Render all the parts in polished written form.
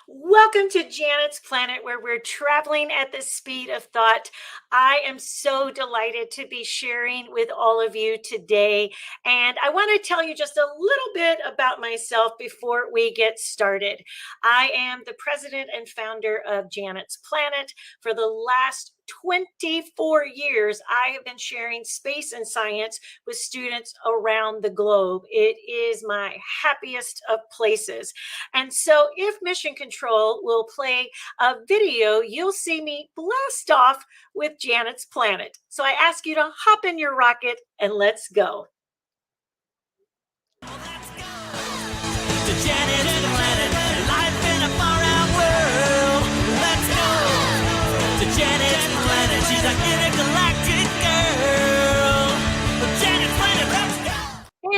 Welcome to Janet's Planet, where we're traveling at the speed of thought. I am so delighted to be sharing with all of you today. And I want to tell you just a little bit about myself before we get started. I am the president and founder of Janet's Planet. For the last 24 years, I have been sharing space and science with students around the globe. It is my happiest of places. And so if Mission Control will play a video, you'll see me blast off with Janet's Planet. So I ask you to hop in your rocket and let's go. Let's go to Janet's Planet, life in a far-out world. Let's go to Janet's Planet, she's an intergalactic girl. Janet's Planet, let's go.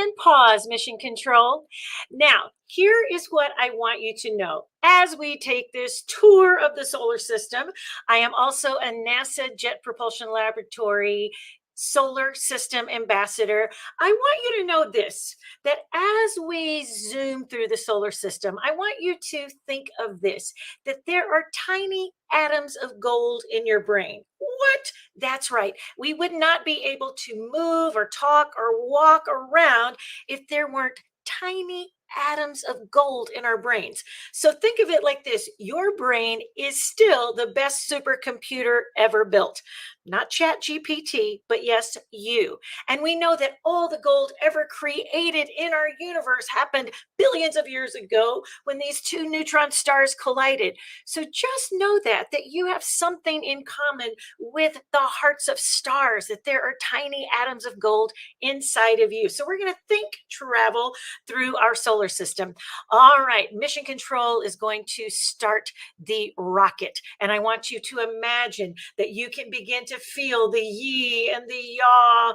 And pause, Mission Control. Now, here is what I want you to know. As we take this tour of the solar system, I am also a NASA Jet Propulsion Laboratory solar system ambassador. I want you to know this, that as we zoom through the solar system, I want you to think of this, that there are tiny atoms of gold in your brain. What? That's right. We would not be able to move or talk or walk around if there weren't tiny atoms of gold in our brains. So think of it like this. Your brain is still the best supercomputer ever built. Not ChatGPT, but yes, you. And we know that all the gold ever created in our universe happened billions of years ago when these two neutron stars collided. So just know that you have something in common with the hearts of stars, that there are tiny atoms of gold inside of you. So we're going to think travel through our solar system. All right, Mission Control is going to start the rocket. And I want you to imagine that you can begin to feel the yee and the yaw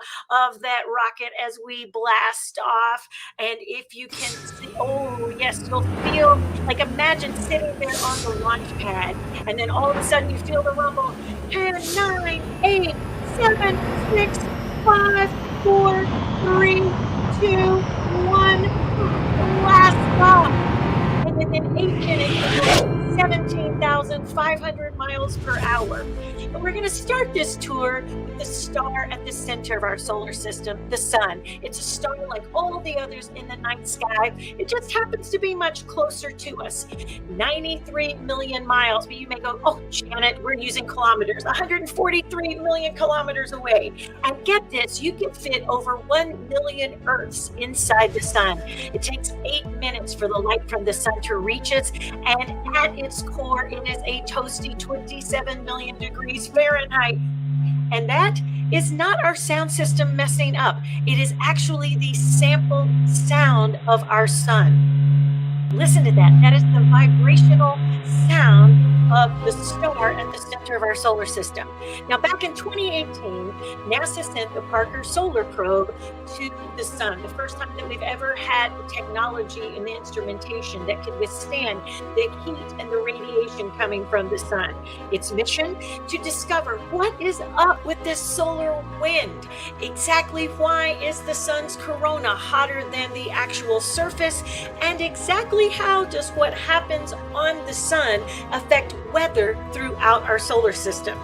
of that rocket as we blast off. And if you can see, oh yes, you'll feel like, imagine sitting there on the launch pad, and then all of a sudden you feel the rumble. 10, 9, 8, 7, 6, 5, 4, 3, 2, 1. Blast off. And within 8 minutes, 17,500 miles per hour. And we're going to start this tour with the star at the center of our solar system, the sun. It's a star like all the others in the night sky. It just happens to be much closer to us, 93 million miles. But you may go, oh, Janet, we're using kilometers, 143 million kilometers away. And get this, you can fit over 1 million Earths inside the sun. It takes 8 minutes for the light from the sun to reach us. And at its core, it is a toasty 27 million degrees Fahrenheit. And that is not our sound system messing up. It is actually the sampled sound of our sun. Listen to that. That is the vibrational sound of the star at the center of our solar system. Now, back in 2018, NASA sent the Parker Solar Probe to the sun, the first time that we've ever had the technology and the instrumentation that could withstand the heat and the radiation coming from the sun. Its mission to discover what is up with this solar wind. Exactly why is the sun's corona hotter than the actual surface? And exactly how does what happens on the sun affect weather throughout our solar system?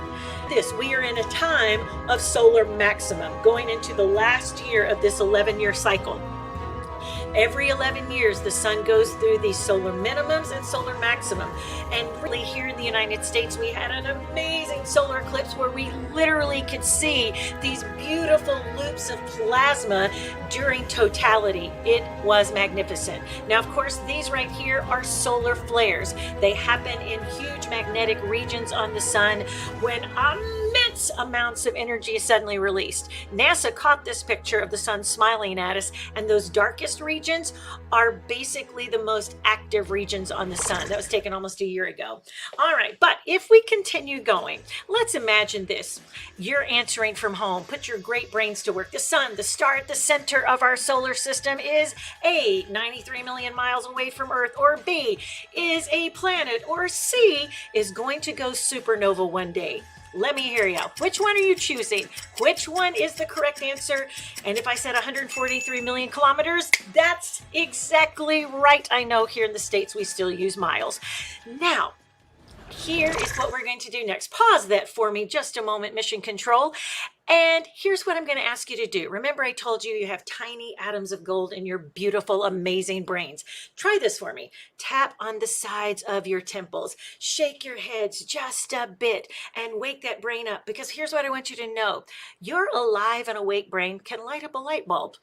We are in a time of solar maximum, going into the last year of this 11-year cycle. Every 11 years, the sun goes through these solar minimums and solar maximum. And really here in the United States, we had an amazing solar eclipse where we literally could see these beautiful loops of plasma during totality. It was magnificent. Now, of course, these right here are solar flares. They happen in huge magnetic regions on the sun when immense amounts of energy is suddenly released. NASA caught this picture of the sun smiling at us, and those darkest regions are basically the most active regions on the sun. That was taken almost a year ago. All right, but if we continue going, let's imagine this. You're answering from home. Put your great brains to work. The sun, the star at the center of our solar system, is A, 93 million miles away from Earth, or B, is a planet, or C, is going to go supernova one day. Let me hear you. Which one are you choosing? Which one is the correct answer? And if I said 143 million kilometers, that's exactly right. I know here in the States, we still use miles. Now, here is what we're going to do next. Pause that for me just a moment, Mission Control. And here's what I'm going to ask you to do. Remember, I told you you have tiny atoms of gold in your beautiful, amazing brains. Try this for me. Tap on the sides of your temples. Shake your heads just a bit and wake that brain up. Because here's what I want you to know. Your alive and awake brain can light up a light bulb.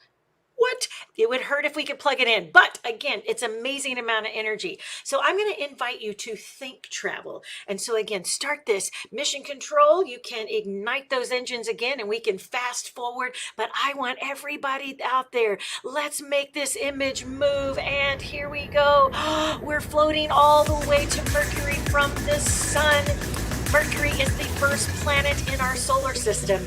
What? It would hurt if we could plug it in. But again, it's amazing amount of energy. So I'm going to invite you to think travel. And so again, start this. Mission Control, you can ignite those engines again and we can fast forward. But I want everybody out there. Let's make this image move. And here we go. We're floating all the way to Mercury from the sun. Mercury is the first planet in our solar system.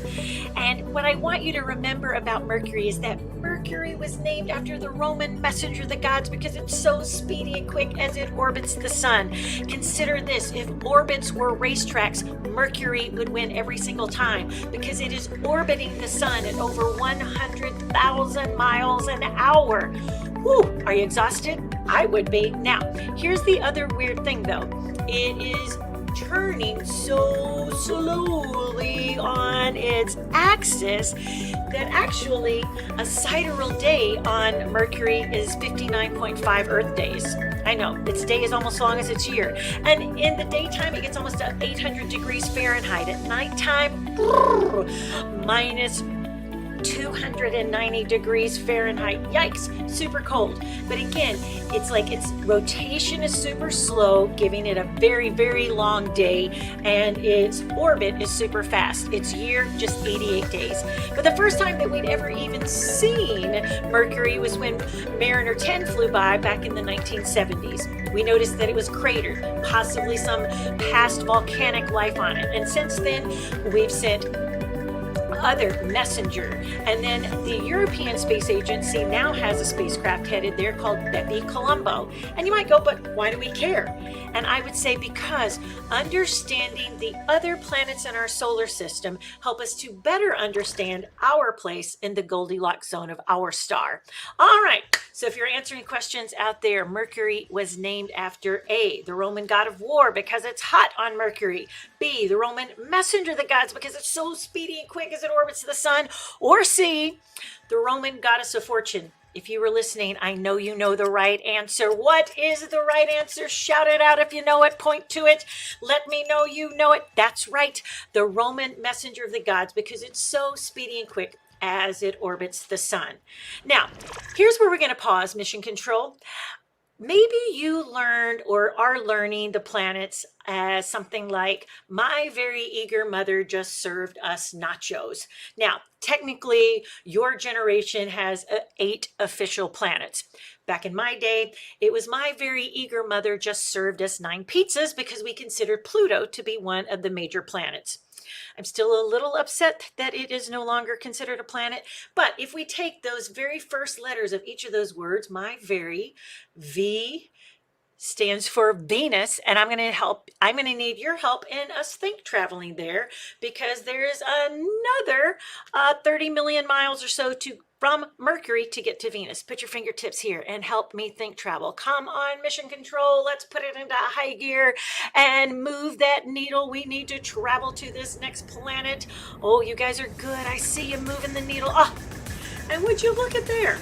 And what I want you to remember about Mercury is that Mercury was named after the Roman messenger of the gods because it's so speedy and quick as it orbits the sun. Consider this, if orbits were racetracks, Mercury would win every single time because it is orbiting the sun at over 100,000 miles an hour. Whew, are you exhausted? I would be. Now, here's the other weird thing though. It is turning so slowly on its axis that actually a sidereal day on Mercury is 59.5 Earth days. I know, its day is almost as long as its year. And in the daytime, it gets almost to 800 degrees Fahrenheit. At nighttime, minus 290 degrees Fahrenheit. Yikes, super cold. But again, it's like its rotation is super slow, giving it a very, very long day, and its orbit is super fast. Its year, just 88 days. But the first time that we'd ever even seen Mercury was when Mariner 10 flew by back in the 1970s. We noticed that it was cratered, possibly some past volcanic life on it. And since then, we've sent other messenger. And then the European Space Agency now has a spacecraft headed there called Bepi Colombo. And you might go, but why do we care? And I would say because understanding the other planets in our solar system help us to better understand our place in the Goldilocks zone of our star. All right, so if you're answering questions out there, Mercury was named after A, the Roman god of war because it's hot on Mercury, B, the Roman messenger of the gods because it's so speedy and quick as it orbits the sun, or C, the Roman goddess of fortune. If you were listening, I know you know the right answer. What is the right answer? Shout it out if you know it. Point to it. Let me know you know it. That's right. The Roman messenger of the gods because it's so speedy and quick as it orbits the sun. Now, here's where we're going to pause, Mission Control. Maybe you learned or are learning the planets as something like, my very eager mother just served us nachos. Now, technically, your generation has 8 official planets. Back in my day, it was my very eager mother just served us 9 pizzas because we considered Pluto to be one of the major planets. I'm still a little upset that it is no longer considered a planet. But if we take those very first letters of each of those words, my very, V stands for Venus, and I'm going to need your help in us think traveling there because there is another 30 million miles or so from Mercury to get to Venus. Put your fingertips here and help me think travel. Come on, Mission Control. Let's put it into high gear and move that needle. We need to travel to this next planet. Oh, you guys are good. I see you moving the needle. Oh, and would you look at there?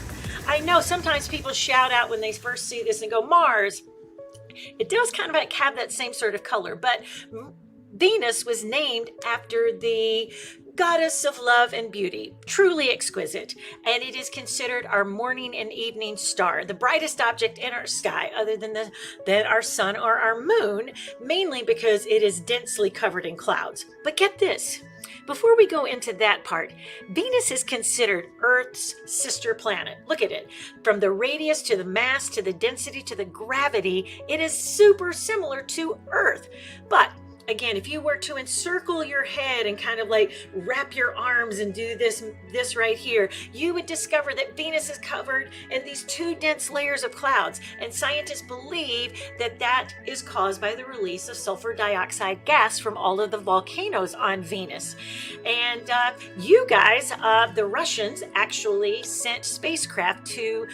I know sometimes people shout out when they first see this and go, Mars. It does kind of have that same sort of color, but Venus was named after the goddess of love and beauty, truly exquisite, and it is considered our morning and evening star, the brightest object in our sky other than our sun or our moon, mainly because it is densely covered in clouds. But get this, before we go into that part, Venus is considered Earth's sister planet. Look at it. From the radius to the mass to the density to the gravity, it is super similar to Earth. But Again, if you were to encircle your head and kind of like wrap your arms and do this right here, you would discover that Venus is covered in these two dense layers of clouds. And scientists believe that that is caused by the release of sulfur dioxide gas from all of the volcanoes on Venus. And you guys, the Russians actually sent spacecraft to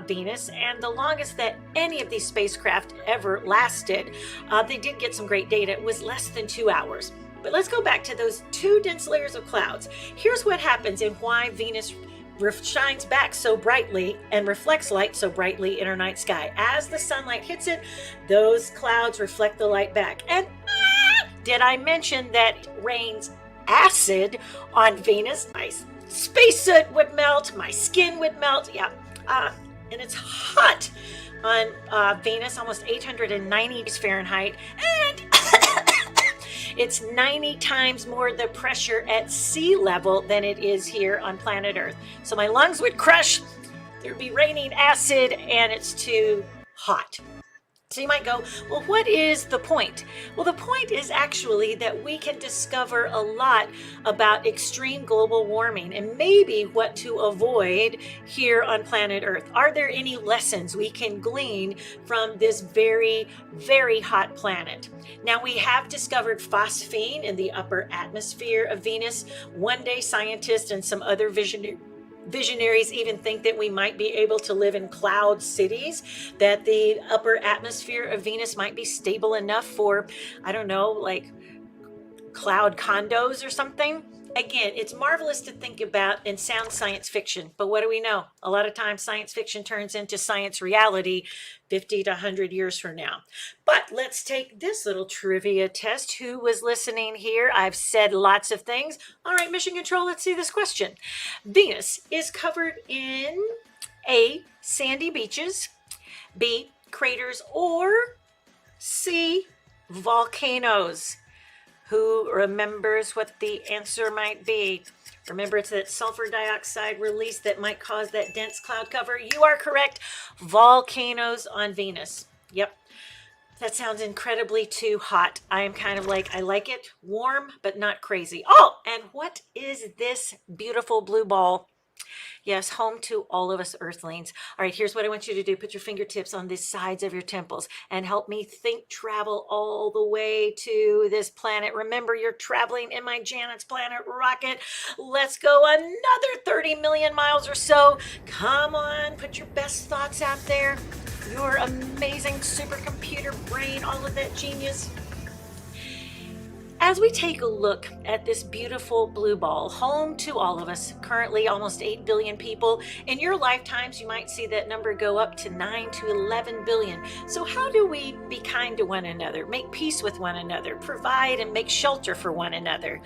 Venus, and the longest that any of these spacecraft ever lasted, they did get some great data. It was less than 2 hours. But let's go back to those two dense layers of clouds. Here's what happens and why Venus shines back so brightly and reflects light so brightly in our night sky. As the sunlight hits it, those clouds reflect the light back. And did I mention that it rains acid on Venus? My spacesuit would melt, my skin would melt. Yeah, and it's hot on Venus, almost 890 degrees Fahrenheit, and it's 90 times more the pressure at sea level than it is here on planet Earth. So my lungs would crush, there'd be raining acid, and it's too hot. So you might go, well, what is the point? Well, the point is actually that we can discover a lot about extreme global warming and maybe what to avoid here on planet Earth. Are there any lessons we can glean from this very, very hot planet? Now, we have discovered phosphine in the upper atmosphere of Venus. One day, scientists and some other visionaries even think that we might be able to live in cloud cities, that the upper atmosphere of Venus might be stable enough for, I don't know, like cloud condos or something. Again, it's marvelous to think about and sound science fiction, but what do we know? A lot of times science fiction turns into science reality 50 to 100 years from now. But let's take this little trivia test. Who was listening here? I've said lots of things. All right, Mission Control, let's see this question. Venus is covered in A, sandy beaches, B, craters, or C, volcanoes. Who remembers what the answer might be? Remember, it's that sulfur dioxide release that might cause that dense cloud cover. You are correct. Volcanoes on Venus. Yep. That sounds incredibly too hot. I am kind of like, I like it warm, but not crazy. Oh, and what is this beautiful blue ball? Yes, home to all of us Earthlings. All right, here's what I want you to do. Put your fingertips on the sides of your temples and help me think travel all the way to this planet. Remember, you're traveling in my Janet's Planet rocket. Let's go another 30 million miles or so. Come on, put your best thoughts out there. Your amazing supercomputer brain, all of that genius. As we take a look at this beautiful blue ball, home to all of us, currently almost 8 billion people, in your lifetimes, you might see that number go up to 9 to 11 billion. So how do we be kind to one another, make peace with one another, provide and make shelter for one another?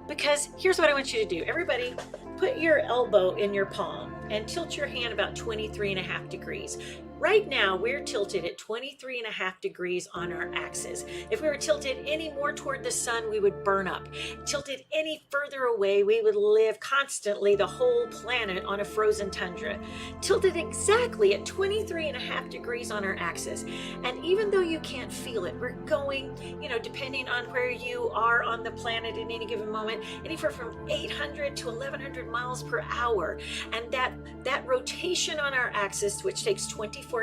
Because here's what I want you to do. Everybody, put your elbow in your palm and tilt your hand about 23.5 degrees. Right now, we're tilted at 23.5 degrees on our axis. If we were tilted any more toward the sun, we would burn up. Tilted any further away, we would live constantly the whole planet on a frozen tundra. Tilted exactly at 23.5 degrees on our axis. And even though you can't feel it, we're going, depending on where you are on the planet at any given moment, anywhere from 800 to 1100 miles per hour. And that rotation on our axis, which takes 24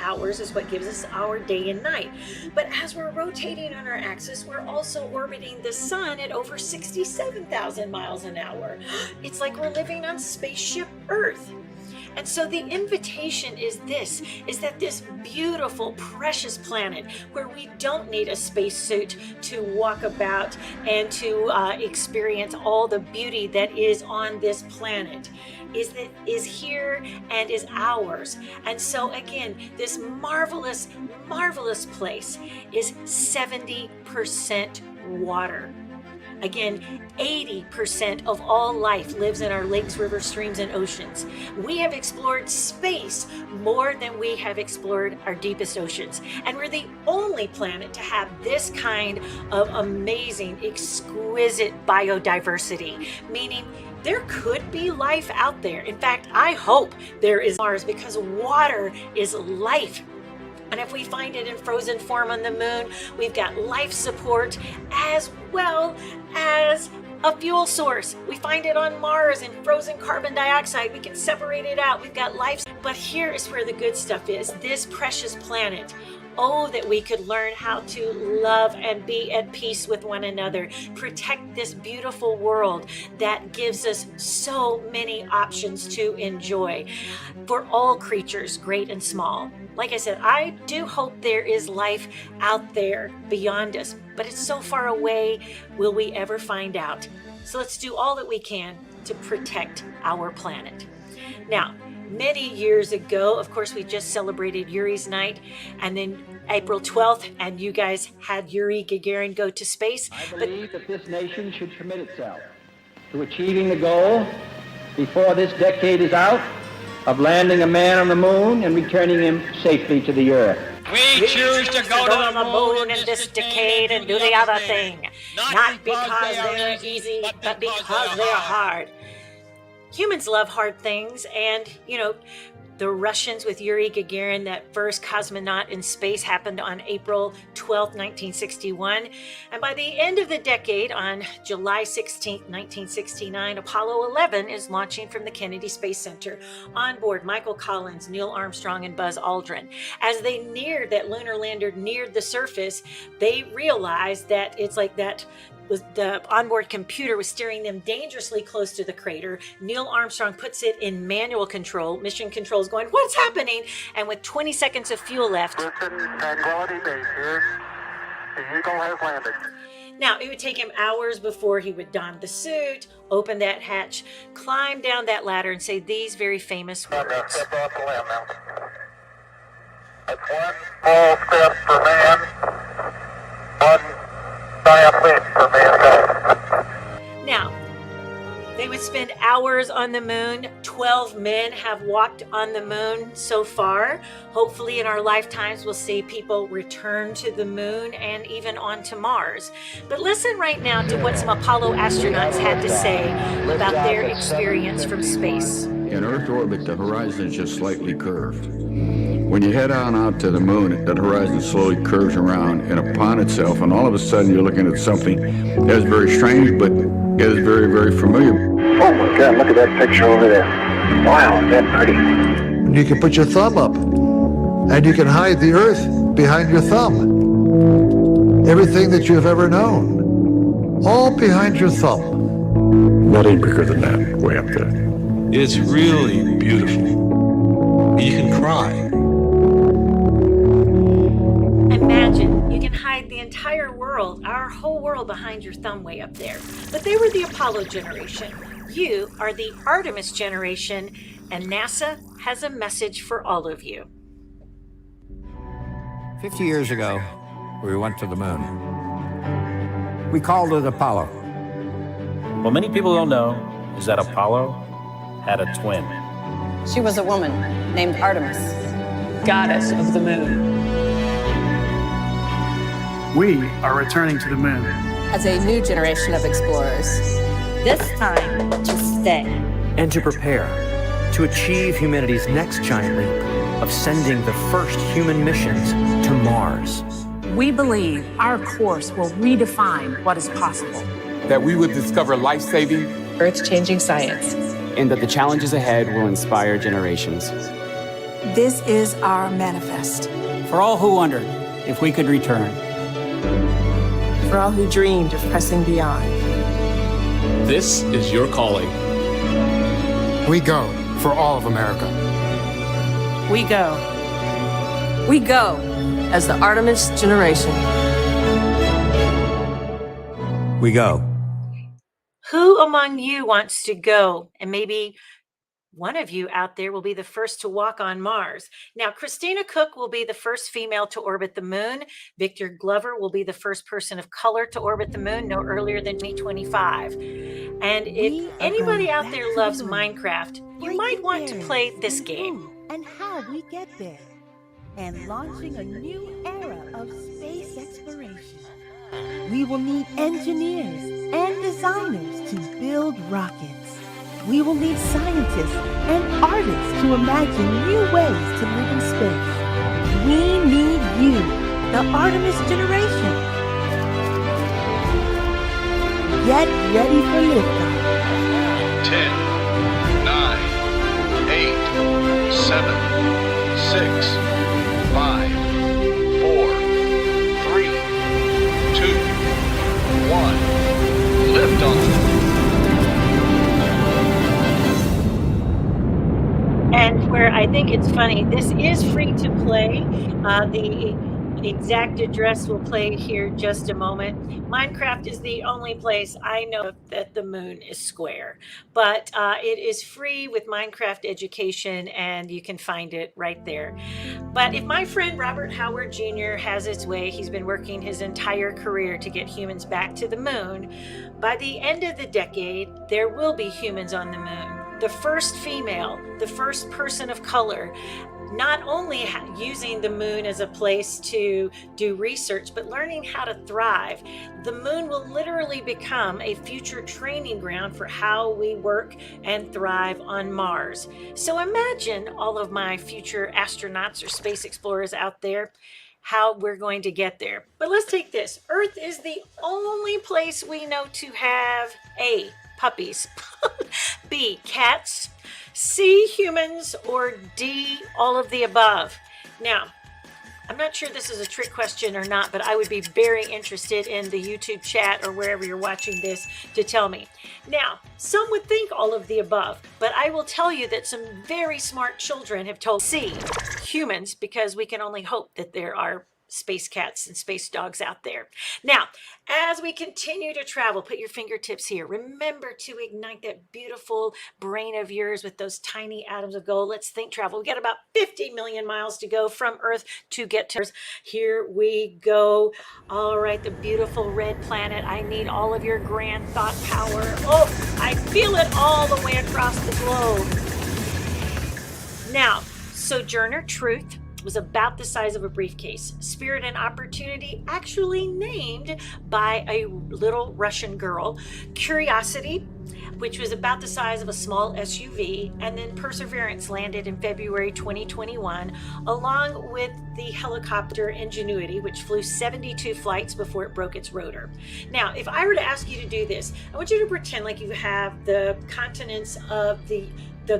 hours, is what gives us our day and night. But as we're rotating on our axis, we're also orbiting the sun at over 67,000 miles an hour. It's like we're living on spaceship Earth. And so the invitation is that this beautiful, precious planet where we don't need a spacesuit to walk about and to experience all the beauty that is on this planet, is here and is ours. And so again, this marvelous, marvelous place is 70% water. Again, 80% of all life lives in our lakes, rivers, streams, and oceans. We have explored space more than we have explored our deepest oceans. And we're the only planet to have this kind of amazing, exquisite biodiversity, meaning there could be life out there. In fact, I hope there is Mars, because water is life. And if we find it in frozen form on the moon, we've got life support as well as a fuel source. We find it on Mars in frozen carbon dioxide. We can separate it out. We've got life. But here is where the good stuff is. This precious planet. Oh, that we could learn how to love and be at peace with one another. Protect this beautiful world that gives us so many options to enjoy for all creatures, great and small. Like I said, I do hope there is life out there beyond us, but it's so far away. Will we ever find out? So let's do all that we can to protect our planet. Now, many years ago, of course, we just celebrated Yuri's night, and then April 12th, and you guys had Yuri Gagarin go to space. I believe that this nation should commit itself to achieving the goal before this decade is out of landing a man on the moon and returning him safely to the earth. We choose to go to the moon in this decade and do the other thing. Not because they're easy, but because they're hard. Humans love hard things, and, the Russians with Yuri Gagarin, that first cosmonaut in space, happened on April 12th, 1961. And by the end of the decade, on July 16th, 1969, Apollo 11 is launching from the Kennedy Space Center. On board, Michael Collins, Neil Armstrong, and Buzz Aldrin. As they that lunar lander neared the surface, they realized that it's like that was the onboard computer was steering them dangerously close to the crater. Neil Armstrong puts it in manual control. Mission control is going, what's happening? And with 20 seconds of fuel left. Tranquility Base here. The Eagle has landed. Now, it would take him hours before he would don the suit, open that hatch, climb down that ladder, and say these very famous words. Step off the limb now. That's one small step for man, one giant leap for mankind. Now, they would spend hours on the moon. 12 men have walked on the moon so far. Hopefully in our lifetimes, we'll see people return to the moon and even onto Mars. But listen right now to what some Apollo astronauts had to say about their experience from space. In Earth orbit, the horizon is just slightly curved. When you head on out to the moon, that horizon slowly curves around and upon itself, and all of a sudden you're looking at something that's very strange, but is very, very familiar. Oh my God, look at that picture over there. Wow, is that pretty? You can put your thumb up, and you can hide the Earth behind your thumb. Everything that you have ever known, all behind your thumb. Nothing bigger than that, way up there. It's really beautiful. You can cry. Imagine you can hide the entire world, our whole world, behind your thumb way up there. But they were the Apollo generation. You are the Artemis generation, and NASA has a message for all of you. 50 years ago, we went to the moon. We called it Apollo. What many people don't know is that Apollo had a twin. She was a woman named Artemis, goddess of the moon. We are returning to the moon as a new generation of explorers. This time to stay. And to prepare to achieve humanity's next giant leap of sending the first human missions to Mars. We believe our course will redefine what is possible. That we would discover life-saving, earth-changing science. And that the challenges ahead will inspire generations. This is our manifest. For all who wondered if we could return. For all who dreamed of pressing beyond. This is your calling. We go for all of America. We go. We go as the Artemis Generation. We go. Who among you wants to go? And maybe one of you out there will be the first to walk on Mars. Now, Christina Cook will be the first female to orbit the moon. Victor Glover will be the first person of color to orbit the moon, no earlier than May 25. And if anybody out there loves Minecraft, you might want to play this game. And how we get there. And launching a new era of space exploration. We will need engineers and designers to build rockets. We will need scientists and artists to imagine new ways to live in space. We need you, the Artemis Generation. Get ready for liftoff. 10, 9, 8, 7, 6, 5, 4, 3, 2, 1. Liftoff. And where I think it's funny, this is free to play. The exact address will play here just a moment. Minecraft is the only place I know that the moon is square, but it is free with Minecraft education, and you can find it right there. But if my friend Robert Howard Jr. has his way, he's been working his entire career to get humans back to the moon. By the end of the decade, there will be humans on the moon. The first female, the first person of color, not only using the moon as a place to do research, but learning how to thrive. The moon will literally become a future training ground for how we work and thrive on Mars. So imagine all of my future astronauts or space explorers out there, how we're going to get there. But let's take this. Earth is the only place we know to have A, puppies, B, cats, C, humans, or D, all of the above. Now, I'm not sure this is a trick question or not, but I would be very interested in the YouTube chat or wherever you're watching this to tell me. Now, some would think all of the above, but I will tell you that some very smart children have told C, humans, because we can only hope that there are space cats and space dogs out there. Now, as we continue to travel, put your fingertips here. Remember to ignite that beautiful brain of yours with those tiny atoms of gold. Let's think travel. We got about 50 million miles to go from Earth to get to Mars. Here we go. All right, the beautiful red planet. I need all of your grand thought power. Oh, I feel it all the way across the globe. Now, Sojourner Truth was about the size of a briefcase. Spirit and Opportunity, actually named by a little Russian girl. Curiosity, which was about the size of a small SUV, and then Perseverance landed in February 2021, along with the helicopter Ingenuity, which flew 72 flights before it broke its rotor. Now, if I were to ask you to do this, I want you to pretend like you have the continents of the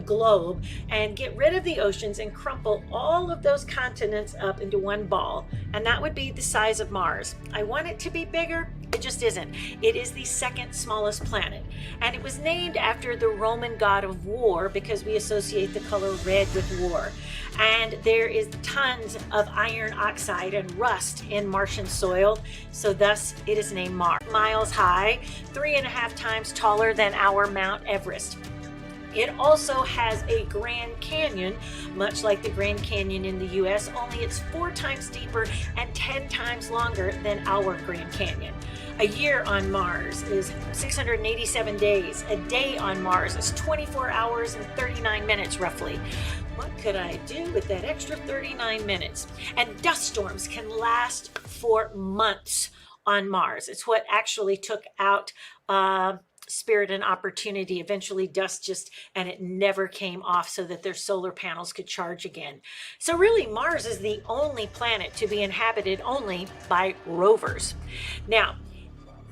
globe and get rid of the oceans and crumple all of those continents up into one ball, and that would be the size of Mars. I want it to be bigger. It just isn't. It is the second smallest planet, and it was named after the Roman god of war because we associate the color red with war. And there is tons of iron oxide and rust in Martian soil, so thus it is named Mars. Miles high, 3.5 times taller than our Mount Everest. It also has a Grand Canyon, much like the Grand Canyon in the US, only it's 4 times deeper and 10 times longer than our Grand Canyon. A year on Mars is 687 days. A day on Mars is 24 hours and 39 minutes roughly. What could I do with that extra 39 minutes? And dust storms can last for months on Mars. It's what actually took out Spirit and Opportunity. Eventually dust and it never came off so that their solar panels could charge again. So really Mars is the only planet to be inhabited only by rovers. Now,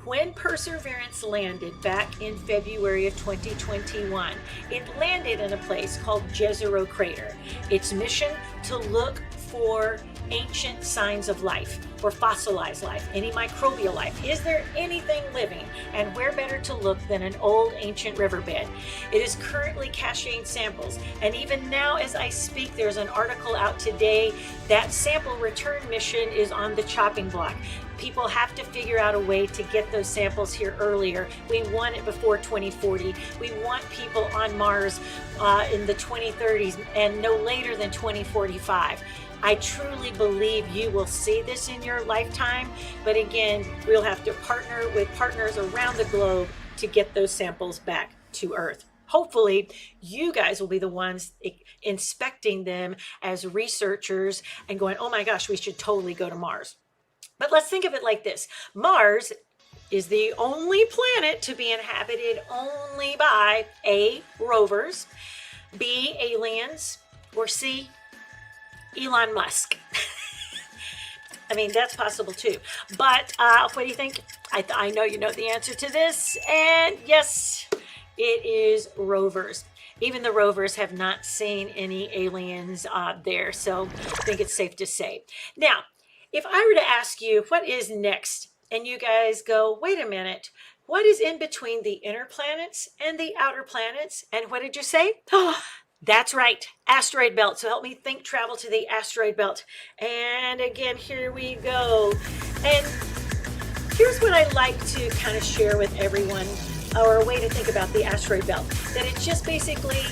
when Perseverance landed back in February of 2021, it landed in a place called Jezero Crater. Its mission to look for ancient signs of life or fossilized life, any microbial life. Is there anything living? And where better to look than an old ancient riverbed? It is currently caching samples, and even now as I speak, there's an article out today that sample return mission is on the chopping block. People have to figure out a way to get those samples here earlier. We want it before 2040. We want people on Mars in the 2030s and no later than 2045. I truly believe you will see this in your lifetime, but again, we'll have to partner with partners around the globe to get those samples back to Earth. Hopefully, you guys will be the ones inspecting them as researchers and going, oh my gosh, we should totally go to Mars. But let's think of it like this. Mars is the only planet to be inhabited only by A, rovers, B, aliens, or C, Elon Musk. I mean, that's possible too. But what do you think? I know you know the answer to this. And yes, it is rovers. Even the rovers have not seen any aliens there. So I think it's safe to say. Now, if I were to ask you what is next, and you guys go, wait a minute, what is in between the inner planets and the outer planets? And what did you say? Oh, that's right, asteroid belt. So help me think travel to the asteroid belt. And again, here we go. And here's what I like to kind of share with everyone, or a way to think about the asteroid belt, that it's just basically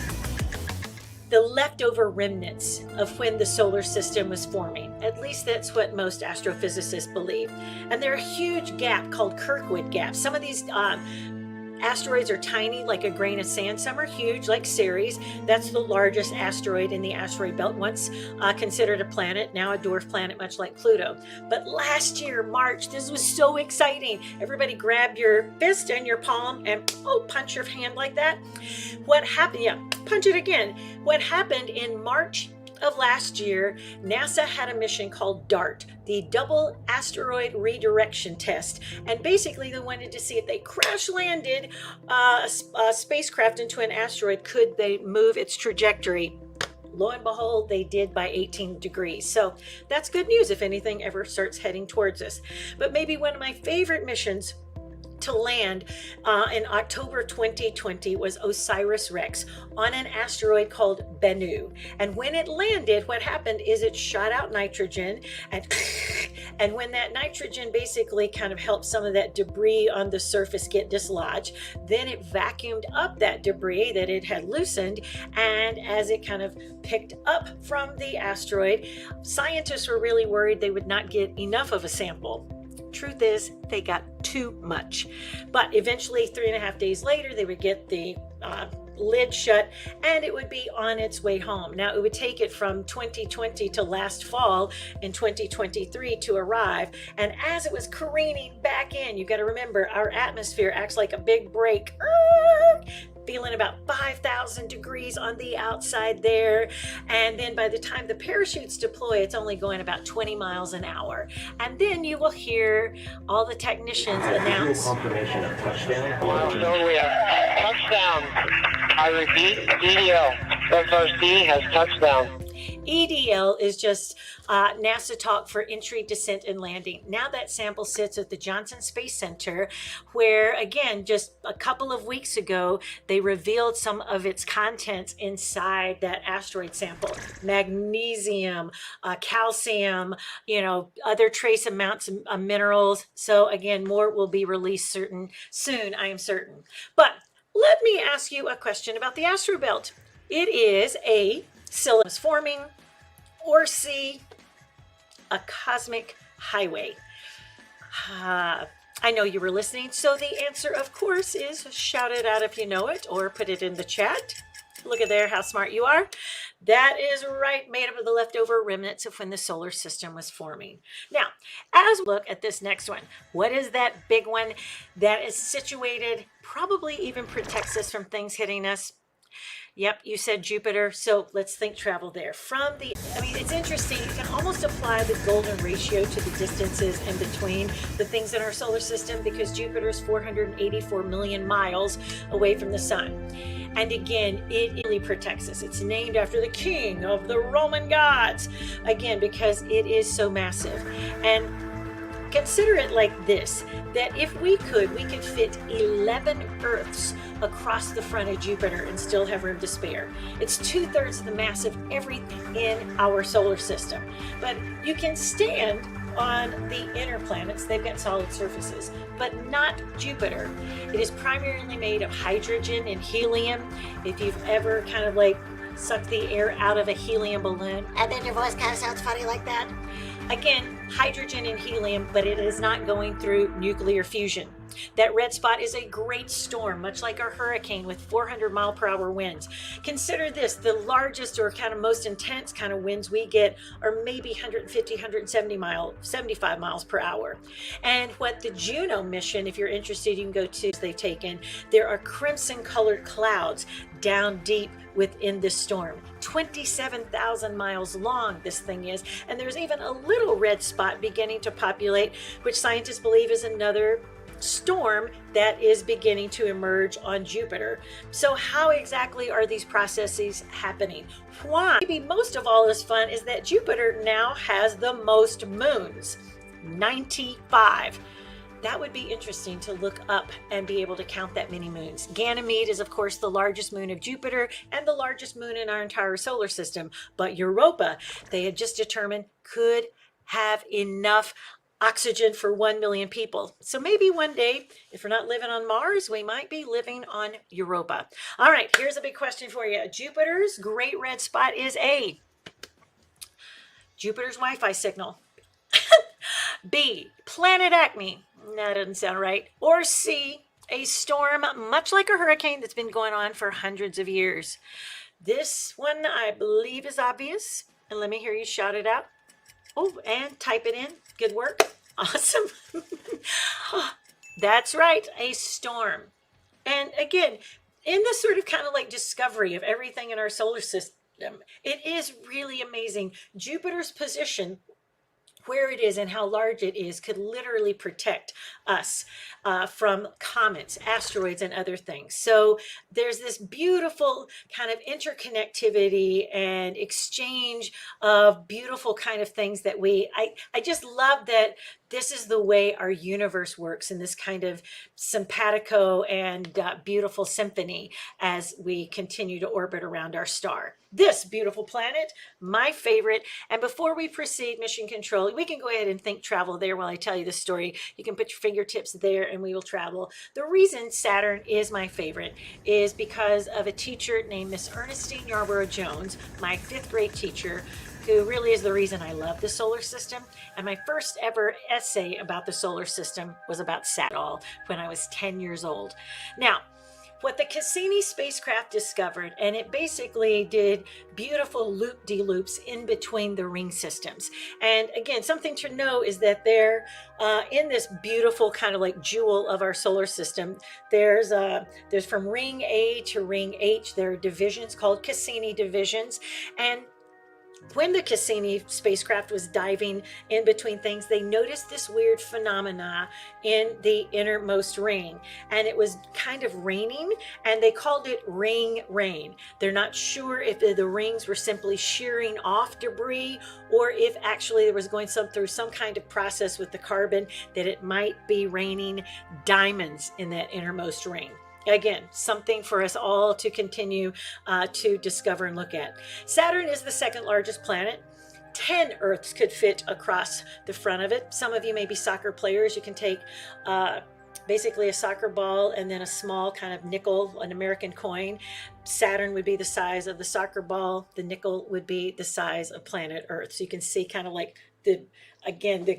the leftover remnants of when the solar system was forming. At least that's what most astrophysicists believe. And there's a huge gap called Kirkwood Gap. Some of these asteroids are tiny, like a grain of sand. Some are huge, like Ceres. That's the largest asteroid in the asteroid belt, once considered a planet, now a dwarf planet, much like Pluto. But last year, March, this was so exciting. Everybody grab your fist and your palm and punch your hand like that. What happened? Yeah, punch it again. What happened in March of last year, NASA had a mission called DART, the Double Asteroid Redirection Test. And basically they wanted to see if they crash landed a spacecraft into an asteroid, could they move its trajectory? Lo and behold, they did by 18 degrees. So that's good news if anything ever starts heading towards us. But maybe one of my favorite missions to land in October 2020 was OSIRIS-REx on an asteroid called Bennu. And when it landed, what happened is it shot out nitrogen, and when that nitrogen basically kind of helped some of that debris on the surface get dislodged, then it vacuumed up that debris that it had loosened. And as it kind of picked up from the asteroid, scientists were really worried they would not get enough of a sample. Truth is, they got too much. But eventually, 3.5 days later, they would get the lid shut and it would be on its way home. Now, it would take it from 2020 to last fall in 2023 to arrive. And as it was careening back in, you got to remember, our atmosphere acts like a big brake. Feeling about 5,000 degrees on the outside there. And then by the time the parachutes deploy, it's only going about 20 miles an hour. And then you will hear all the technicians announce. Confirmation of touchdown. So we have touchdown. I repeat, EDL. FRC has touchdown. EDL is just NASA talk for entry, descent, and landing. Now that sample sits at the Johnson Space Center, where, again, just a couple of weeks ago, they revealed some of its contents inside that asteroid sample. Magnesium, calcium, other trace amounts of minerals. So again, more will be released soon, I am certain. But let me ask you a question about the asteroid belt. It is a cylinder forming, or C, a cosmic highway. I know you were listening, so the answer, of course, is shout it out if you know it, or put it in the chat. Look at there, how smart you are. That is right, made up of the leftover remnants of when the solar system was forming. Now, as we look at this next one, what is that big one that is situated, probably even protects us from things hitting us? Yep, you said Jupiter, so let's think travel there. It's interesting, you can almost apply the golden ratio to the distances in between the things in our solar system, because Jupiter is 484 million miles away from the sun. And again, it really protects us. It's named after the king of the Roman gods, again, because it is so massive. And consider it like this, that if we could fit 11 Earths across the front of Jupiter and still have room to spare. It's 2/3 the mass of everything in our solar system. But you can stand on the inner planets. They've got solid surfaces, but not Jupiter. It is primarily made of hydrogen and helium. If you've ever kind of sucked the air out of a helium balloon, and then your voice kind of sounds funny like that. Again, hydrogen and helium, but it is not going through nuclear fusion. That red spot is a great storm, much like a hurricane with 400-mile-per-hour winds. Consider this, the largest or kind of most intense kind of winds we get are maybe 150, 175 miles per hour. And what the Juno mission, if you're interested, you can go to, they've taken, there are crimson-colored clouds down deep within this storm. 27,000 miles long this thing is, and there's even a little red spot spot beginning to populate, which scientists believe is another storm that is beginning to emerge on Jupiter. So how exactly are these processes happening? Why? Maybe most of all is fun is that Jupiter now has the most moons, 95. That would be interesting to look up and be able to count that many moons. Ganymede is, of course, the largest moon of Jupiter and the largest moon in our entire solar system. But Europa, they had just determined, could have enough oxygen for 1 million people. So maybe one day, if we're not living on Mars, we might be living on Europa. All right, here's a big question for you. Jupiter's great red spot is A, Jupiter's Wi-Fi signal. B, planet acme. That doesn't sound right. Or C, a storm much like a hurricane that's been going on for hundreds of years. This one I believe is obvious. And let me hear you shout it out. Oh, and type it in. Good work. Awesome. That's right, a storm. And again, in this sort of kind of like discovery of everything in our solar system, it is really amazing. Jupiter's position, where it is and how large it is, could literally protect us from comets, asteroids, and other things. So there's this beautiful kind of interconnectivity and exchange of beautiful kind of things that I just love that this is the way our universe works in this kind of simpatico and beautiful symphony as we continue to orbit around our star. This beautiful planet, my favorite. And before we proceed, mission control, we can go ahead and think travel there while I tell you the story. You can put your fingertips there and we will travel. The reason Saturn is my favorite is because of a teacher named Miss Ernestine Yarborough Jones, my 5th grade teacher, who really is the reason I love the solar system. And my first ever essay about the solar system was about Saturn when I was 10 years old. Now, what the Cassini spacecraft discovered, and it basically did beautiful loop-de-loops in between the ring systems. And again, something to know is that they're in this beautiful kind of like jewel of our solar system. There's from ring A to ring H, there are divisions called Cassini divisions. And when the Cassini spacecraft was diving in between things, they noticed this weird phenomena in the innermost ring, and it was kind of raining, and they called it ring rain. They're not sure if the rings were simply shearing off debris or if actually there was going through some kind of process with the carbon that it might be raining diamonds in that innermost ring. Again, something for us all to continue to discover and look at. Saturn is the 2nd largest planet. 10 Earths could fit across the front of it. Some of you may be soccer players. You can take basically a soccer ball and then a small kind of nickel, an American coin. Saturn would be the size of the soccer ball. The nickel would be the size of planet Earth. So you can see kind of like the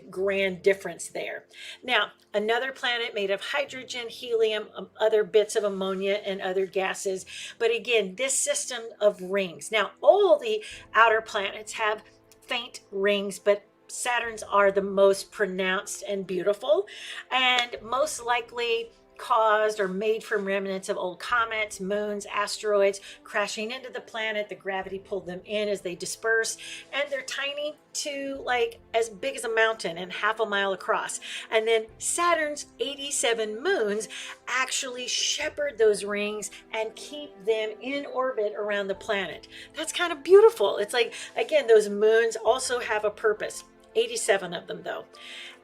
grand difference there. Now, another planet made of hydrogen, helium, other bits of ammonia and other gases. But again, this system of rings. Now, all the outer planets have faint rings, but Saturn's are the most pronounced and beautiful, and most likely caused or made from remnants of old comets, moons, asteroids crashing into the planet. The gravity pulled them in as they disperse, and they're tiny to like as big as a mountain and half a mile across. And then Saturn's 87 moons actually shepherd those rings and keep them in orbit around the planet. That's kind of beautiful. It's like, again, those moons also have a purpose. 87 of them though.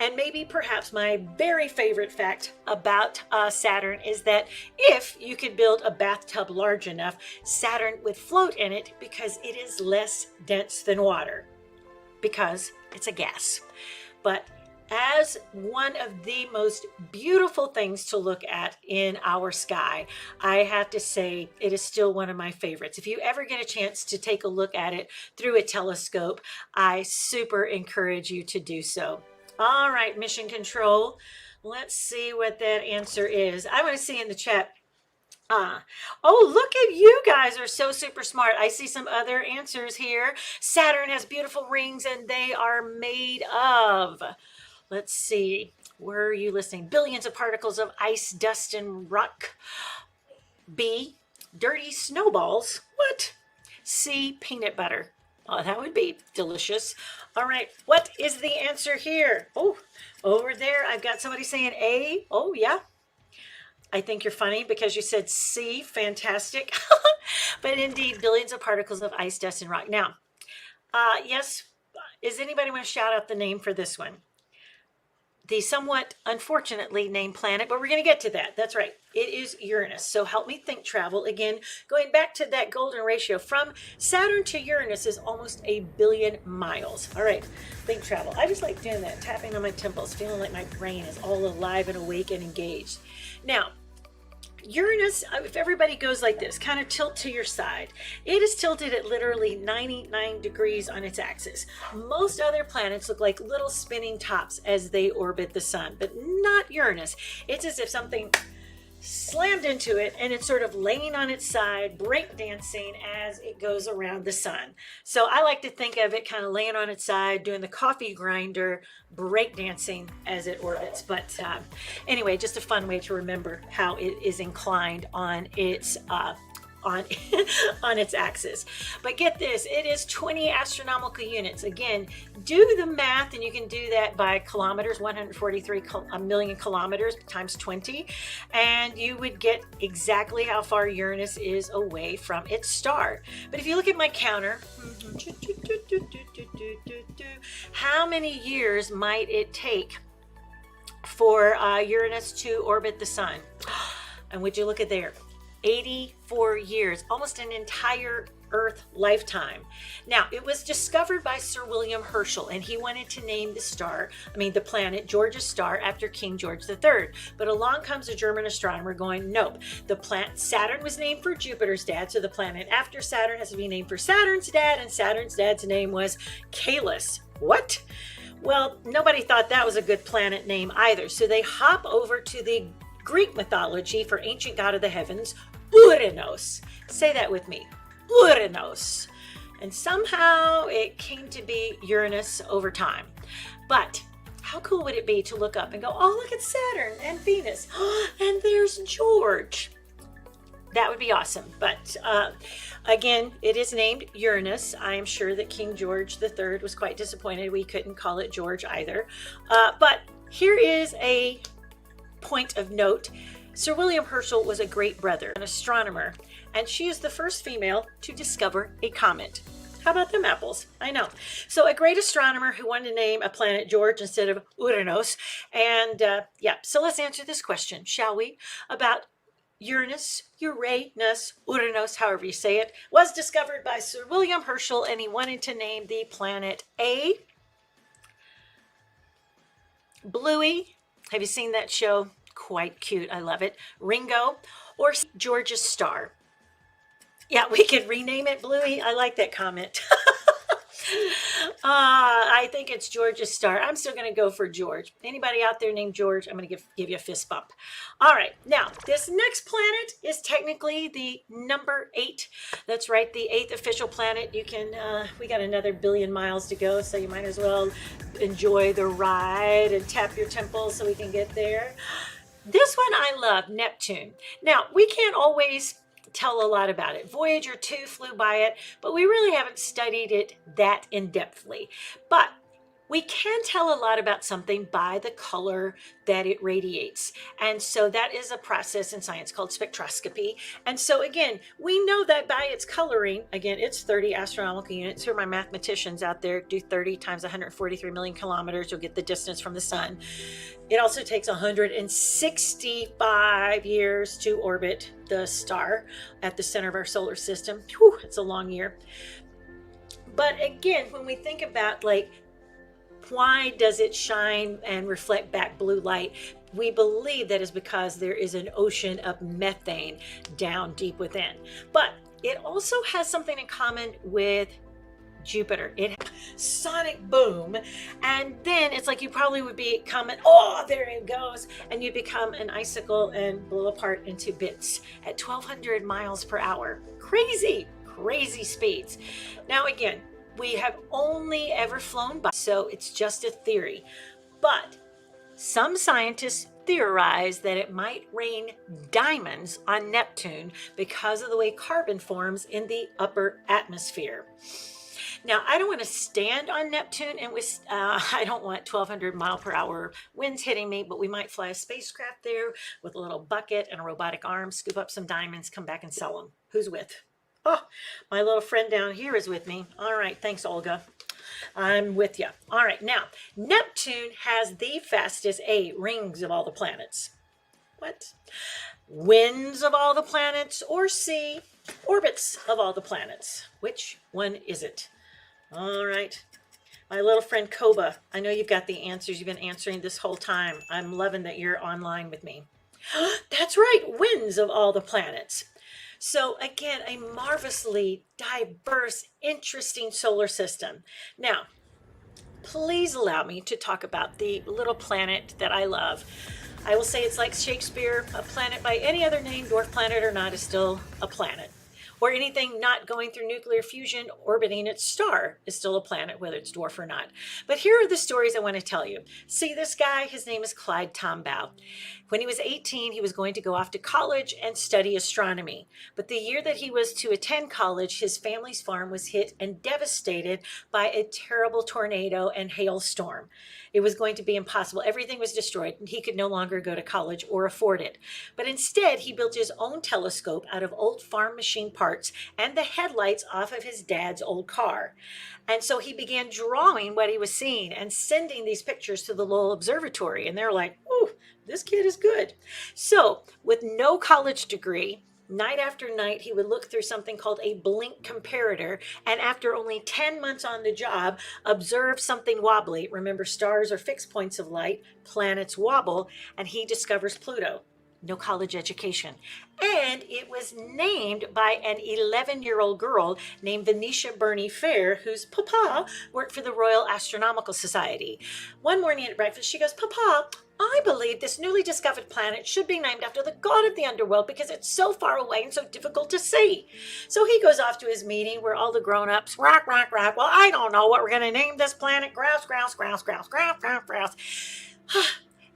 And maybe perhaps my very favorite fact about Saturn is that if you could build a bathtub large enough, Saturn would float in it because it is less dense than water, because it's a gas. But as one of the most beautiful things to look at in our sky, I have to say it is still one of my favorites. If you ever get a chance to take a look at it through a telescope, I super encourage you to do so. All right, mission control. Let's see what that answer is. I want to see in the chat. Oh, look at you guys are so super smart. I see some other answers here. Saturn has beautiful rings and they are made of... Let's see, where are you listening? Billions of particles of ice, dust, and rock. B, dirty snowballs. What? C, peanut butter. Oh, that would be delicious. All right, what is the answer here? Oh, over there, I've got somebody saying A. Oh, yeah. I think you're funny because you said C. Fantastic. But indeed, billions of particles of ice, dust, and rock. Now, yes, is anybody want to shout out the name for this one? The somewhat unfortunately named planet, but we're going to get to that. That's right. It is Uranus. So help me think travel. Again, going back to that golden ratio from Saturn to Uranus is almost 1 billion miles. All right. Think travel. I just like doing that, tapping on my temples, feeling like my brain is all alive and awake and engaged. Now, Uranus, if everybody goes like this, kind of tilt to your side, it is tilted at literally 99 degrees on its axis. Most other planets look like little spinning tops as they orbit the sun, but not Uranus. It's as if something slammed into it and it's sort of laying on its side, breakdancing as it goes around the sun. So I like to think of it kind of laying on its side, doing the coffee grinder, breakdancing as it orbits. But anyway, just a fun way to remember how it is inclined on its on its axis. But get this, it is 20 astronomical units. Again, do the math, and you can do that by kilometers, 143 million kilometers times 20, and you would get exactly how far Uranus is away from its star. But if you look at my counter, how many years might it take for Uranus to orbit the sun? And would you look at there? 84 years, almost an entire Earth lifetime. Now, it was discovered by Sir William Herschel, and he wanted to name the planet, George's star, after King George III. But along comes a German astronomer going, nope, the planet Saturn was named for Jupiter's dad, so the planet after Saturn has to be named for Saturn's dad, and Saturn's dad's name was Caelus. What? Well, nobody thought that was a good planet name either, so they hop over to the Greek mythology for ancient god of the heavens, Uranus. Say that with me, Uranus. And somehow it came to be Uranus over time. But how cool would it be to look up and go, oh, look at Saturn and Venus, and there's George. That would be awesome. But again, it is named Uranus. I am sure that King George III was quite disappointed we couldn't call it George either. But here is a point of note. Sir William Herschel was a great brother, an astronomer, and she is the first female to discover a comet. How about them apples? I know. So a great astronomer who wanted to name a planet George instead of Uranus. And so let's answer this question, shall we? About Uranus, Uranus, however you say it, was discovered by Sir William Herschel, and he wanted to name the planet A, Bluey. Have you seen that show? Quite cute. I love it. Ringo, or George's star. Yeah, we could rename it Bluey. I like that comment. I think it's George's star. I'm still going to go for George. Anybody out there named George? I'm going to give you a fist bump. All right. Now, this next planet is technically the number 8. That's right. The 8th official planet. You can, we got another 1 billion miles to go, so you might as well enjoy the ride and tap your temples so we can get there. This one I love, Neptune. Now, we can't always tell a lot about it. Voyager 2 flew by it, but we really haven't studied it that in-depthly. But we can tell a lot about something by the color that it radiates. And so that is a process in science called spectroscopy. And so again, we know that by its coloring, again, it's 30 astronomical units. Here are my mathematicians out there. Do 30 times 143 million kilometers. You'll get the distance from the sun. It also takes 165 years to orbit the star at the center of our solar system. Whew, it's a long year. But again, when we think about why does it shine and reflect back blue light? We believe that is because there is an ocean of methane down deep within. But it also has something in common with Jupiter. It has sonic boom, and then it's like you probably would be coming, oh, there it goes, and you become an icicle and blow apart into bits at 1,200 miles per hour. Crazy speeds. Now again, we have only ever flown by, so it's just a theory. But some scientists theorize that it might rain diamonds on Neptune because of the way carbon forms in the upper atmosphere. Now, I don't want to stand on Neptune and I don't want 1,200 mile per hour winds hitting me, but we might fly a spacecraft there with a little bucket and a robotic arm, scoop up some diamonds, come back and sell them. Who's with? Oh, my little friend down here is with me. All right, thanks, Olga. I'm with you. All right, now, Neptune has the fastest rings of all the planets. What? Winds of all the planets, or C, orbits of all the planets. Which one is it? All right. My little friend Koba, I know you've got the answers. You've been answering this whole time. I'm loving that you're online with me. That's right, winds of all the planets. So again, a marvelously diverse, interesting solar system. Now, please allow me to talk about the little planet that I love. I will say it's like Shakespeare, a planet by any other name, dwarf planet or not, is still a planet. Or anything not going through nuclear fusion, orbiting its star is still a planet, whether it's dwarf or not. But here are the stories I want to tell you. See this guy? His name is Clyde Tombaugh. When he was 18, he was going to go off to college and study astronomy. But the year that he was to attend college, his family's farm was hit and devastated by a terrible tornado and hailstorm. It was going to be impossible. Everything was destroyed, and he could no longer go to college or afford it. But instead, he built his own telescope out of old farm machine parts and the headlights off of his dad's old car. And so he began drawing what he was seeing and sending these pictures to the Lowell Observatory. And they're like, ooh, this kid is good. So with no college degree, night after night, he would look through something called a blink comparator, and after only 10 months on the job, observe something wobbly. Remember, stars are fixed points of light, planets wobble, and he discovers Pluto. No college education. And it was named by an 11-year-old girl named Venetia Burney Fair, whose papa worked for the Royal Astronomical Society. One morning at breakfast, she goes, Papa, I believe this newly discovered planet should be named after the god of the underworld because it's so far away and so difficult to see. So he goes off to his meeting where all the grown-ups, rock, rock, rock. Well, I don't know what we're going to name this planet. Grouse, grouse, grouse, grouse, grouse, grouse, grouse.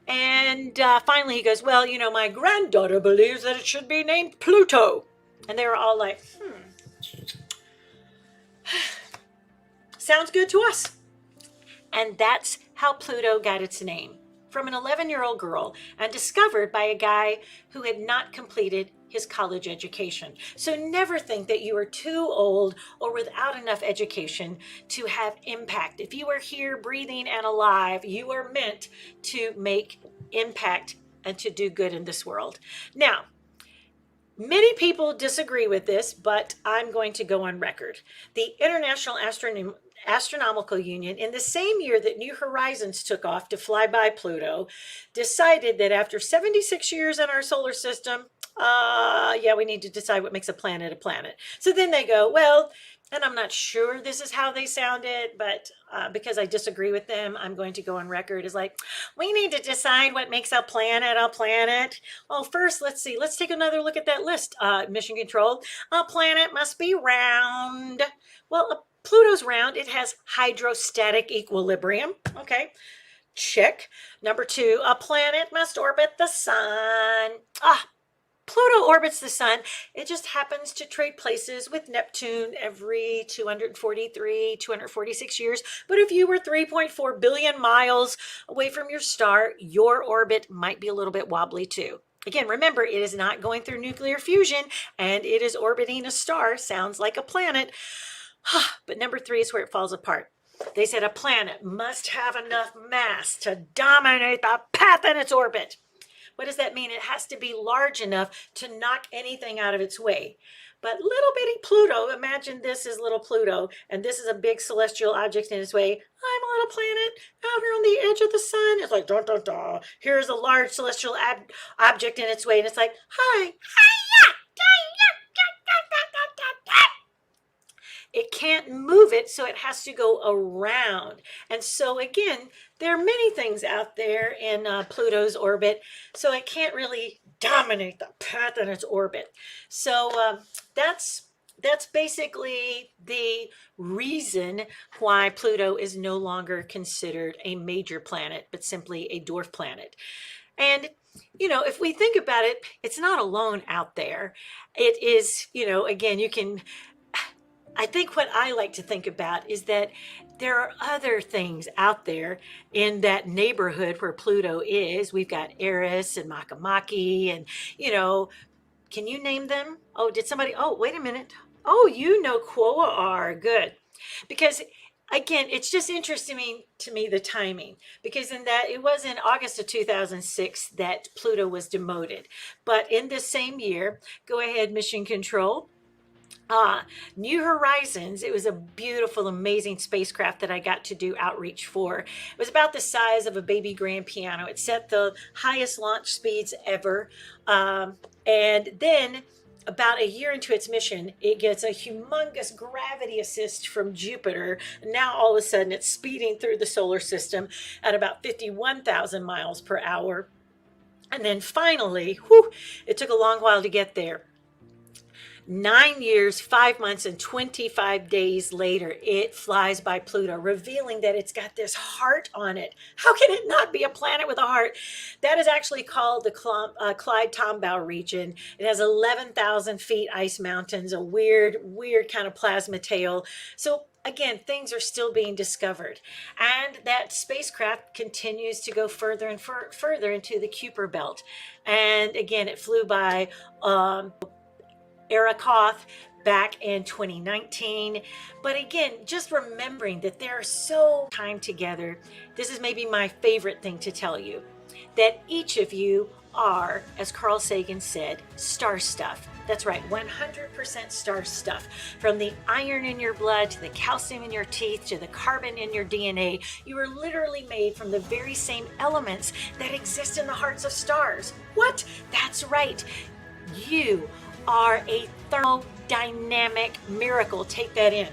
And finally he goes, well, you know, my granddaughter believes that it should be named Pluto. And they were all like, sounds good to us. And that's how Pluto got its name, from an 11-year-old girl and discovered by a guy who had not completed his college education. So never think that you are too old or without enough education to have impact. If you are here breathing and alive, you are meant to make impact and to do good in this world. Now, many people disagree with this, but I'm going to go on record. The International Astronomical Union, in the same year that New Horizons took off to fly by Pluto, decided that after 76 years in our solar system, we need to decide what makes a planet a planet. So then they go, well, and I'm not sure this is how they sounded, but because I disagree with them, I'm going to go on record as like, we need to decide what makes a planet a planet. Well, first, let's see. Let's take another look at that list. Mission Control. A planet must be round. Well, Pluto's round. It has hydrostatic equilibrium. Okay, check. Number 2, a planet must orbit the sun. Pluto orbits the sun. It just happens to trade places with Neptune every 243, 246 years. But if you were 3.4 billion miles away from your star, your orbit might be a little bit wobbly too. Again, remember, it is not going through nuclear fusion and it is orbiting a star. Sounds like a planet. But number 3 is where it falls apart. They said a planet must have enough mass to dominate the path in its orbit. What does that mean? It has to be large enough to knock anything out of its way. But little bitty Pluto, imagine this is little Pluto, and this is a big celestial object in its way. I'm a little planet out here on the edge of the sun. It's like, dun, dun, dun. Here's a large celestial object in its way, and it's like, hi. It can't move it, so it has to go around. And so again, there are many things out there in Pluto's orbit, so it can't really dominate the path in its orbit. So that's basically the reason why Pluto is no longer considered a major planet, but simply a dwarf planet. And you know, if we think about it, it's not alone out there. It is, you know, again, you can I think what I like to think about is that there are other things out there in that neighborhood where Pluto is. We've got Eris and Makemake, and, you know, can you name them? Oh, did somebody? Oh, wait a minute. Oh, you know Quoa are good. Because again, it's just interesting to me the timing, because in that it was in August of 2006 that Pluto was demoted. But in this same year, go ahead, Mission Control. New Horizons, it was a beautiful, amazing spacecraft that I got to do outreach for. It was about the size of a baby grand piano. It set the highest launch speeds ever. And then about a year into its mission, it gets a humongous gravity assist from Jupiter. Now all of a sudden it's speeding through the solar system at about 51,000 miles per hour. And then finally, it took a long while to get there. 9 years, 5 months, and 25 days later, it flies by Pluto, revealing that it's got this heart on it. How can it not be a planet with a heart? That is actually called the Clyde-Tombaugh region. It has 11,000 feet ice mountains, a weird kind of plasma tail. So again, things are still being discovered. And that spacecraft continues to go further and further into the Kuiper Belt. And again, it flew by Arakoth back in 2019. But again, just remembering that they're so time together, this is maybe my favorite thing to tell you, that each of you are, as Carl Sagan said, star stuff. That's right, 100% star stuff. From the iron in your blood, to the calcium in your teeth, to the carbon in your DNA, you are literally made from the very same elements that exist in the hearts of stars. What? That's right. You are a thermodynamic miracle. Take that in.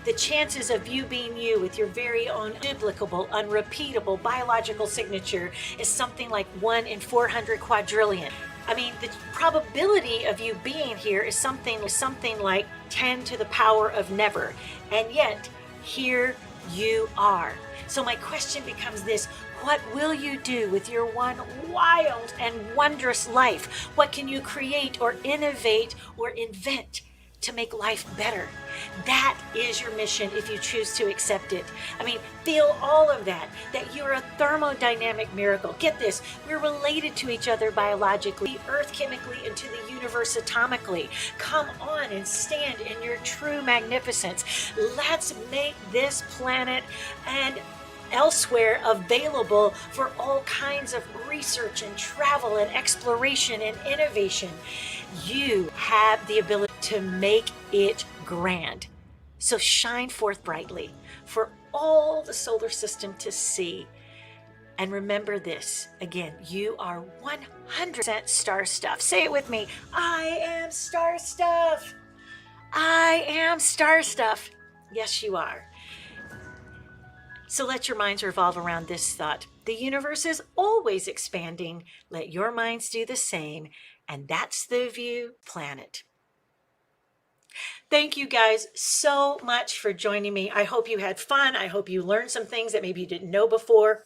The chances of you being you with your very own duplicable, unrepeatable biological signature is something like 1 in 400 quadrillion. I mean, the probability of you being here is something like 10 to the power of never. And yet, here you are. So my question becomes this: what will you do with your one wild and wondrous life? What can you create or innovate or invent to make life better? That is your mission if you choose to accept it. I mean, feel all of that you're a thermodynamic miracle. Get this, we're related to each other biologically, Earth chemically, and to the universe atomically. Come on and stand in your true magnificence. Let's make this planet and elsewhere available for all kinds of research and travel and exploration and innovation. You have the ability to make it grand. So shine forth brightly for all the solar system to see. And remember this, again, you are 100% star stuff. Say it with me. I am star stuff. I am star stuff. Yes, you are. So let your minds revolve around this thought. The universe is always expanding. Let your minds do the same. And that's the View Planet. Thank you guys so much for joining me. I hope you had fun. I hope you learned some things that maybe you didn't know before.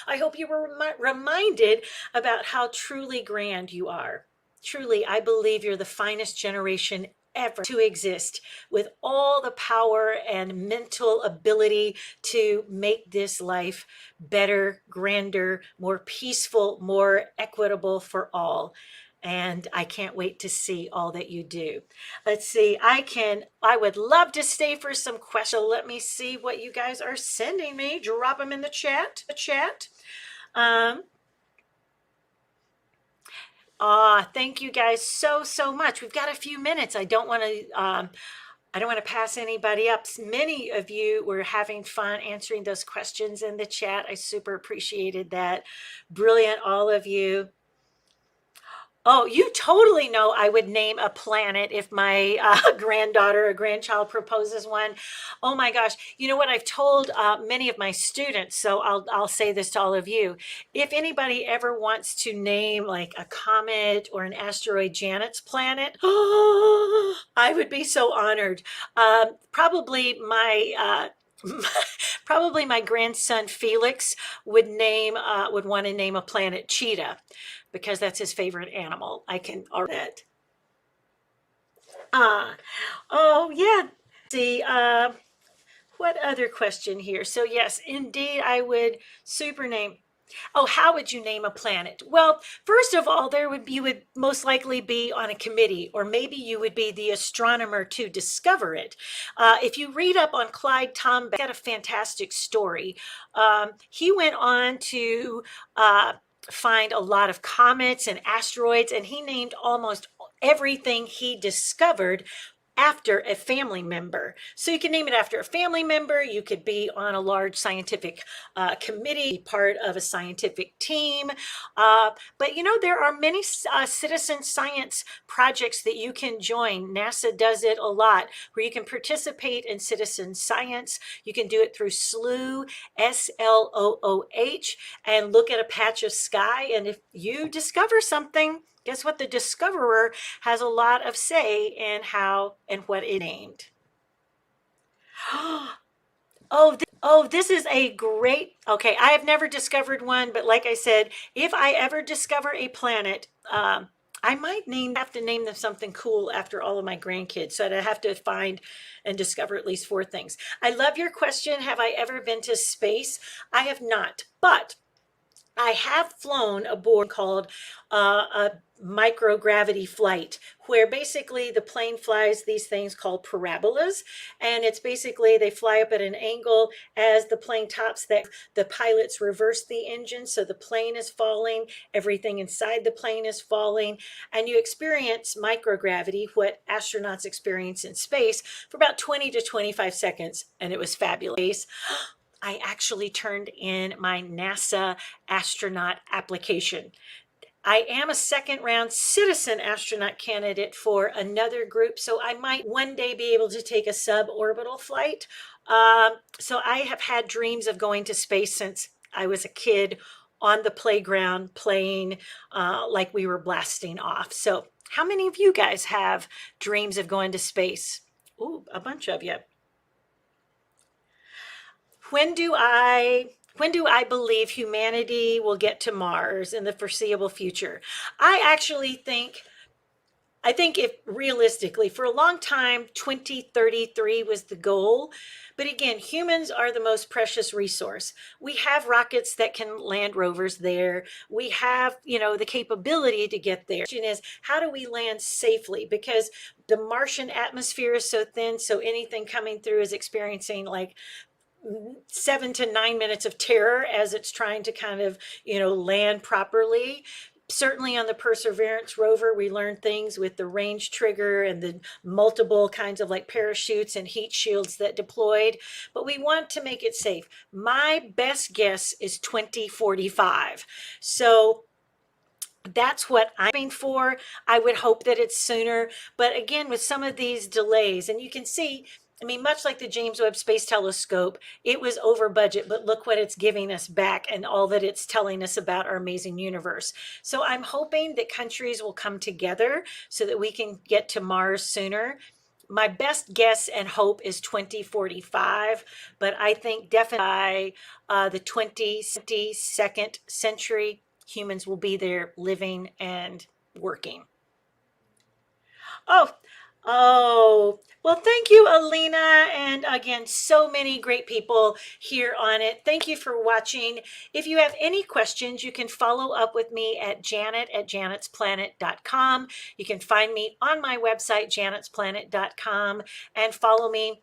I hope you were reminded about how truly grand you are. Truly, I believe you're the finest generation ever to exist, with all the power and mental ability to make this life better, grander, more peaceful, more equitable for all. And I can't wait to see all that you do. Let's see, I would love to stay for some questions. So let me see what you guys are sending me. Drop them in the chat. Thank you guys so much. We've got a few minutes. I don't want to pass anybody up. Many of you were having fun answering those questions in the chat. I super appreciated that. Brilliant, all of you. Oh, you totally know I would name a planet if my granddaughter or grandchild proposes one. Oh my gosh. You know what? I've told many of my students, so I'll say this to all of you. If anybody ever wants to name like a comet or an asteroid Janet's planet, I would be so honored. Probably my grandson Felix would want to name a planet Cheetah, because that's his favorite animal. I can already that. Oh yeah, See, what other question here? So yes, indeed, I would super name. Oh, how would you name a planet? Well, first of all, you would most likely be on a committee, or maybe you would be the astronomer to discover it. If you read up on Clyde Tombaugh, got a fantastic story. He went on to find a lot of comets and asteroids, and he named almost everything he discovered after a family member. So you can name it after a family member. You could be on a large scientific committee, part of a scientific team. But you know, there are many citizen science projects that you can join. NASA does it a lot, where you can participate in citizen science. You can do it through SLOOH, SLOOH, and look at a patch of sky. And if you discover something, guess what? The discoverer has a lot of say in how and what it named. This is a great, okay, I have never discovered one, but like I said, if I ever discover a planet, I might have to name them something cool after all of my grandkids. So I'd have to find and discover at least 4 things. I love your question. Have I ever been to space? I have not, but I have flown aboard called a microgravity flight, where basically the plane flies these things called parabolas, and it's basically they fly up at an angle as the plane tops. That the pilots reverse the engine, so the plane is falling, everything inside the plane is falling, and you experience microgravity, what astronauts experience in space, for about 20 to 25 seconds, and it was fabulous. I actually turned in my NASA astronaut application. I am a second round citizen astronaut candidate for another group, so I might one day be able to take a suborbital flight. So I have had dreams of going to space since I was a kid on the playground playing like we were blasting off. So how many of you guys have dreams of going to space? Ooh, a bunch of you. When do I believe humanity will get to Mars in the foreseeable future? I think if realistically, for a long time, 2033 was the goal. But again, humans are the most precious resource. We have rockets that can land rovers there. We have, the capability to get there. The question is, how do we land safely? Because the Martian atmosphere is so thin, so anything coming through is experiencing like 7 to 9 minutes of terror as it's trying to kind of, land properly. Certainly on the Perseverance rover, we learned things with the range trigger and the multiple kinds of like parachutes and heat shields that deployed, but we want to make it safe. My best guess is 2045. So that's what I'm aiming for. I would hope that it's sooner, but again, with some of these delays, and you can see, much like the James Webb Space Telescope, it was over budget, but look what it's giving us back and all that it's telling us about our amazing universe. So I'm hoping that countries will come together so that we can get to Mars sooner. My best guess and hope is 2045, but I think definitely by the 22nd century, humans will be there living and working. Well, thank you, Alina. And again, so many great people here on it. Thank you for watching. If you have any questions, you can follow up with me at janet@janetsplanet.com. You can find me on my website, janetsplanet.com, and follow me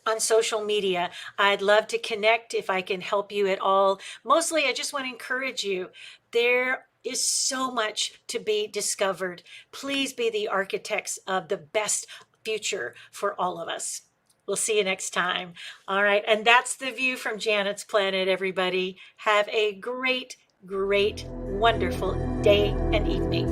on social media. I'd love to connect if I can help you at all. Mostly, I just want to encourage you. There is so much to be discovered. Please be the architects of the best future for all of us. We'll see you next time. All right. And that's the view from Janet's Planet, everybody. Have a great, great, wonderful day and evening.